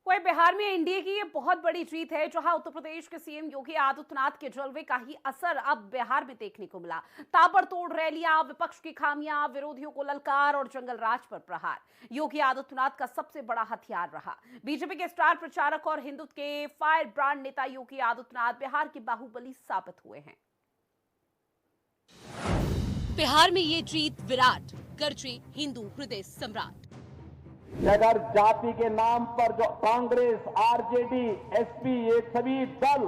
वहीं बिहार में एनडीए की ये बहुत बड़ी जीत है, जहां उत्तर प्रदेश के सीएम योगी आदित्यनाथ के जलवे का ही असर अब बिहार में देखने को मिला। ताबड़तोड़ रैलियां, विपक्ष की खामियां, विरोधियों को ललकार और जंगल राज पर प्रहार योगी आदित्यनाथ का सबसे बड़ा हथियार रहा। बीजेपी के स्टार प्रचारक और हिंदुत्व के फायर ब्रांड नेता योगी आदित्यनाथ बिहार के बाहुबली साबित हुए हैं। बिहार में ये जीत विराट, गरजे हिंदू हृदय सम्राट। अगर जाति के नाम पर जो कांग्रेस, आरजेडी, एसपी ये सभी दल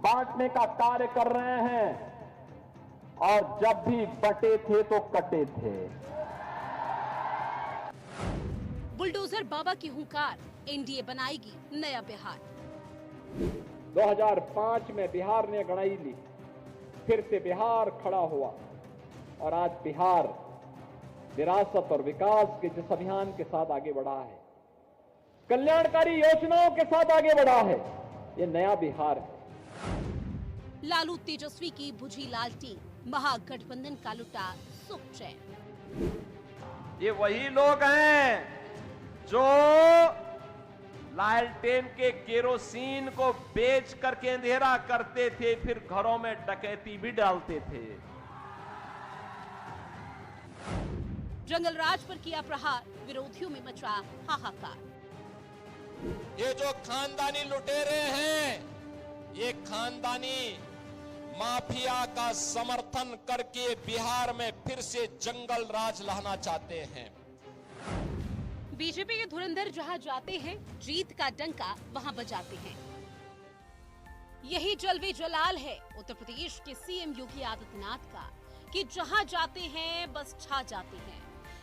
बांटने का कार्य कर रहे हैं और जब भी बटे थे तो कटे थे। बुलडोजर बाबा की हुंकार, एनडीए बनाएगी नया बिहार। 2005 में बिहार ने गणाई ली, फिर से बिहार खड़ा हुआ और आज बिहार विरासत और विकास के जिस अभियान के साथ आगे बढ़ा है, कल्याणकारी योजनाओं के साथ आगे बढ़ा है, ये नया बिहार है। लालू तेजस्वी की बुझी लालटेन, महागठबंधन का लुटा सुख चैन। ये वही लोग हैं जो लालटेन के केरोसिन को बेच करके अंधेरा करते थे, फिर घरों में डकैती भी डालते थे। जंगल राज पर किया प्रहार, विरोधियों में मचा हाहाकार। ये जो खानदानी लुटेरे हैं, ये खानदानी माफिया का समर्थन करके बिहार में फिर से जंगल राज लाना चाहते हैं। बीजेपी के धुरंधर जहां जाते हैं, जीत का डंका वहां बजाते हैं। यही जलवे जलाल है उत्तर प्रदेश के सीएम योगी आदित्यनाथ का कि जहां जाते हैं बस छा जाते हैं।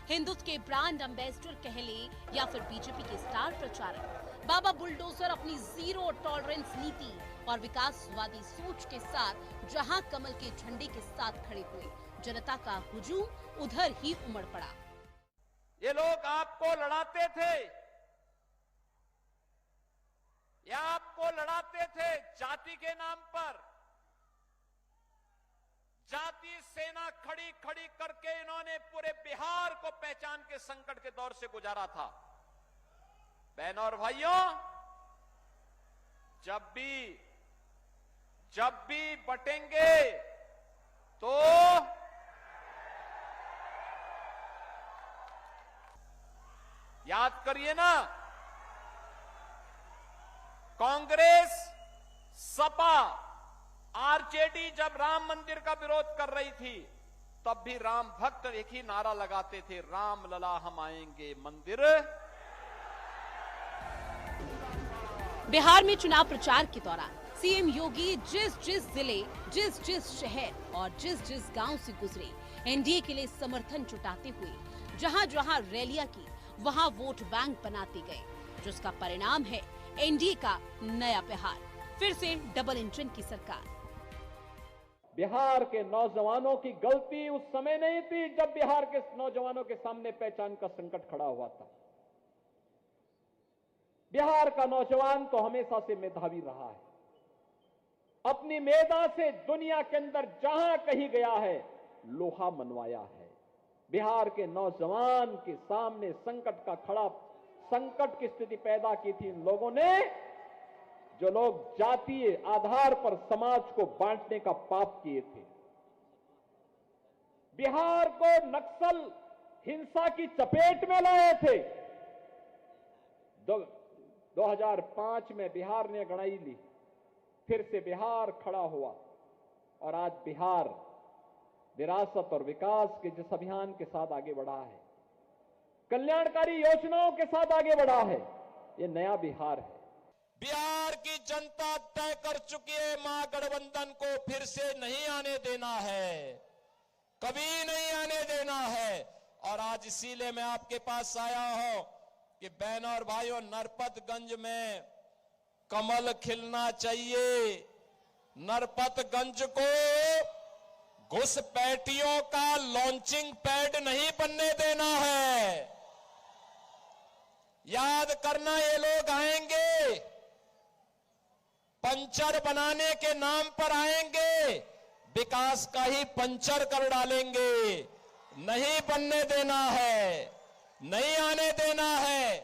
हिंदुत्व के ब्रांड एम्बेसडर कह ले या फिर बीजेपी के स्टार प्रचारक, बाबा बुलडोजर अपनी जीरो टॉलरेंस नीति और विकासवादी सोच के साथ जहां कमल के झंडे के साथ खड़े हुए, जनता का हुजूम उधर ही उमड़ पड़ा। ये लोग आपको लड़ाते थे, या आपको लड़ाते थे जाति के नाम पर। जाति सेना खड़ी खड़ी करके इन्होंने पूरे बिहार को पहचान के संकट के दौर से गुजारा था। बहनों और भाइयों, जब भी बटेंगे तो याद करिए ना, कांग्रेस, सपा, आरजेडी जब राम मंदिर का विरोध कर रही थी, तब भी राम भक्त एक ही नारा लगाते थे, राम लला हम आएंगे मंदिर। बिहार में चुनाव प्रचार के दौरान सीएम योगी जिस जिस जिले, जिस जिस शहर और जिस जिस गांव से गुजरे, एनडीए के लिए समर्थन जुटाते हुए जहां जहां रैलियां की, वहां वोट बैंक बनाते गए, जिसका परिणाम है एनडीए का नया बिहार, फिर से डबल इंजन की सरकार। बिहार के नौजवानों की गलती उस समय नहीं थी जब बिहार के नौजवानों के सामने पहचान का संकट खड़ा हुआ था। बिहार का नौजवान तो हमेशा से मेधावी रहा है, अपनी मेधा से दुनिया के अंदर जहां कहीं गया है लोहा मनवाया है। बिहार के नौजवान के सामने संकट की स्थिति पैदा की थी इन लोगों ने, जो लोग जातीय आधार पर समाज को बांटने का पाप किए थे। बिहार को नक्सल हिंसा की चपेट में लाए थे। 2005 में बिहार ने गणाई ली, फिर से बिहार खड़ा हुआ और आज बिहार विरासत और विकास के जिस अभियान के साथ आगे बढ़ा है, कल्याणकारी योजनाओं के साथ आगे बढ़ा है, ये नया बिहार है। बिहार की जनता तय कर चुकी है, महागठबंधन को फिर से नहीं आने देना है, कभी नहीं आने देना है। और आज इसीलिए मैं आपके पास आया हूं कि बहनों और भाइयों, नरपतगंज में कमल खिलना चाहिए। नरपतगंज को घुसपैठियों का लॉन्चिंग पैड नहीं बनने देना है। याद करना, ये लोग आएंगे, पंचर बनाने के नाम पर आएंगे, विकास का ही पंचर कर डालेंगे। नहीं बनने देना है, नहीं आने देना है।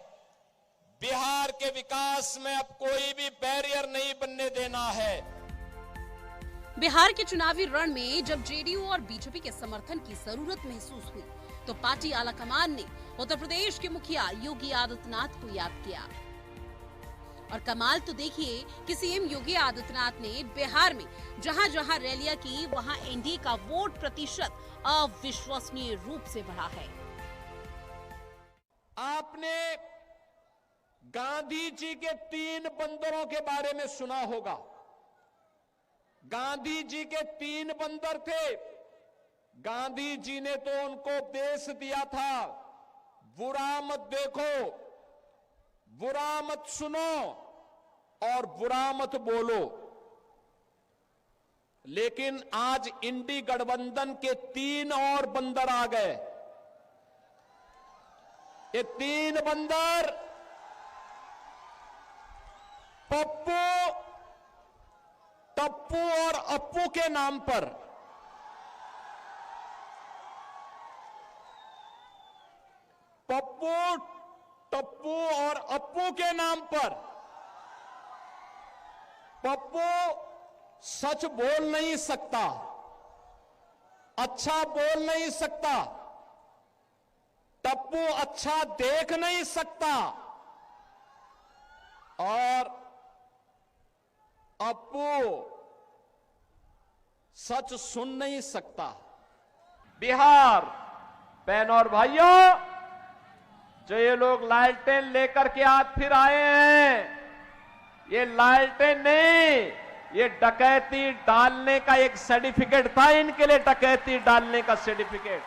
बिहार बिहार के विकास में अब कोई भी बैरियर नहीं बनने देना है। बिहार के चुनावी रण में जब जेडीयू और बीजेपी के समर्थन की जरूरत महसूस हुई तो पार्टी आलाकमान ने उत्तर प्रदेश के मुखिया योगी आदित्यनाथ को याद किया। और कमाल तो देखिए कि सीएम योगी आदित्यनाथ ने बिहार में जहां जहां रैलियां की वहां एनडीए का वोट प्रतिशत अविश्वसनीय रूप से बढ़ा है। आपने गांधी जी के 3 बंदरों के बारे में सुना होगा। गांधी जी के 3 बंदर थे। गांधी जी ने तो उनको उपदेश दिया था, बुरा मत देखो, बुरा मत सुनो और बुरा मत बोलो। लेकिन आज इंडी गठबंधन के 3 और बंदर आ गए। ये 3 बंदर पप्पू, टप्पू और अप्पू के नाम पर पप्पू, टप्पू और अप्पू के नाम पर पप्पू सच बोल नहीं सकता, अच्छा बोल नहीं सकता, टप्पू अच्छा देख नहीं सकता और अप्पू सच सुन नहीं सकता। बिहार बहनों और भाइयों, जो ये लोग लालटेन लेकर के आज फिर आए हैं, ये लालटेन नहीं, ये डकैती डालने का एक सर्टिफिकेट था इनके लिए, डकैती डालने का सर्टिफिकेट।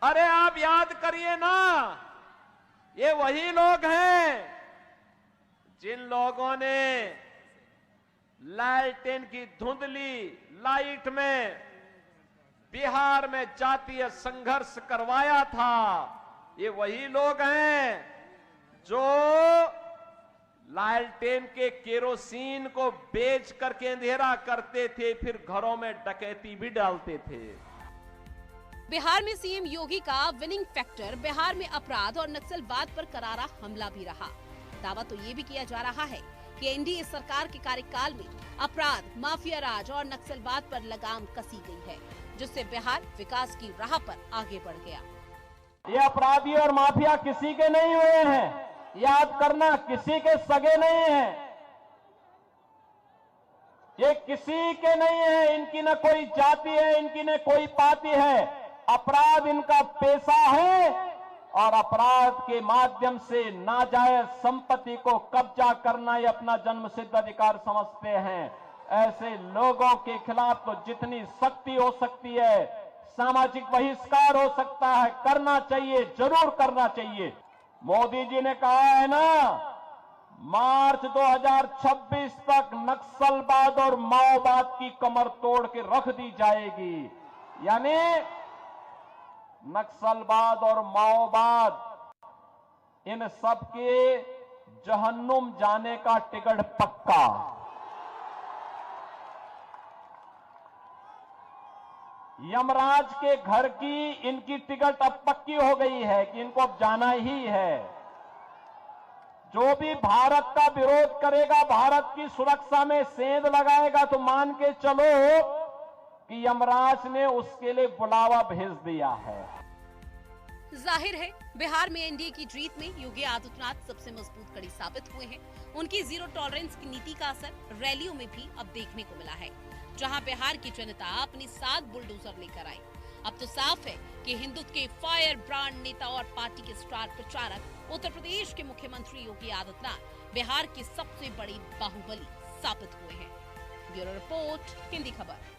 अरे आप याद करिए ना, ये वही लोग हैं जिन लोगों ने लालटेन की धुंधली लाइट में बिहार में जातीय संघर्ष करवाया था। ये वही लोग हैं जो लालटेन के केरोसिन को बेच करके अंधेरा करते थे, फिर घरों में डकैती भी डालते थे। बिहार में सीएम योगी का विनिंग फैक्टर बिहार में अपराध और नक्सलवाद पर करारा हमला भी रहा। दावा तो ये भी किया जा रहा है कि एनडीए सरकार के कार्यकाल में अपराध, माफिया राज और नक्सलवाद पर लगाम कसी गई है, जिससे बिहार विकास की राह पर आगे बढ़ गया। ये अपराधी और माफिया किसी के नहीं हुए हैं, याद करना, किसी के सगे नहीं हैं, ये किसी के नहीं है। इनकी न कोई जाति है, इनकी न कोई पाति है। अपराध इनका पेशा है और अपराध के माध्यम से नाजायज संपत्ति को कब्जा करना ये अपना जन्मसिद्ध अधिकार समझते हैं। ऐसे लोगों के खिलाफ तो जितनी सख्ती हो सकती है, सामाजिक बहिष्कार हो सकता है, करना चाहिए, जरूर करना चाहिए। मोदी जी ने कहा है ना, मार्च 2026 तक नक्सलवाद और माओवाद की कमर तोड़ के रख दी जाएगी। यानी नक्सलवाद और माओवाद, इन सब के जहन्नुम जाने का टिकट पक्का। यमराज के घर की इनकी टिकट अब पक्की हो गई है कि इनको अब जाना ही है। जो भी भारत का विरोध करेगा, भारत की सुरक्षा में सेंध लगाएगा, तो मान के चलो कि यमराज ने उसके लिए बुलावा भेज दिया है। जाहिर है बिहार में एनडीए की जीत में योगी आदित्यनाथ सबसे मजबूत कड़ी साबित हुए हैं। उनकी जीरो टॉलरेंस की नीति का असर रैलियों में भी अब देखने को मिला है, जहां बिहार की जनता अपनी साथ बुलडोजर लेकर आई। अब तो साफ है कि हिंदुत्व के फायर ब्रांड नेता और पार्टी के स्टार प्रचारक उत्तर प्रदेश के मुख्यमंत्री योगी आदित्यनाथ बिहार की सबसे बड़ी बाहुबली साबित हुए हैं। ब्यूरो रिपोर्ट, हिंदी खबर।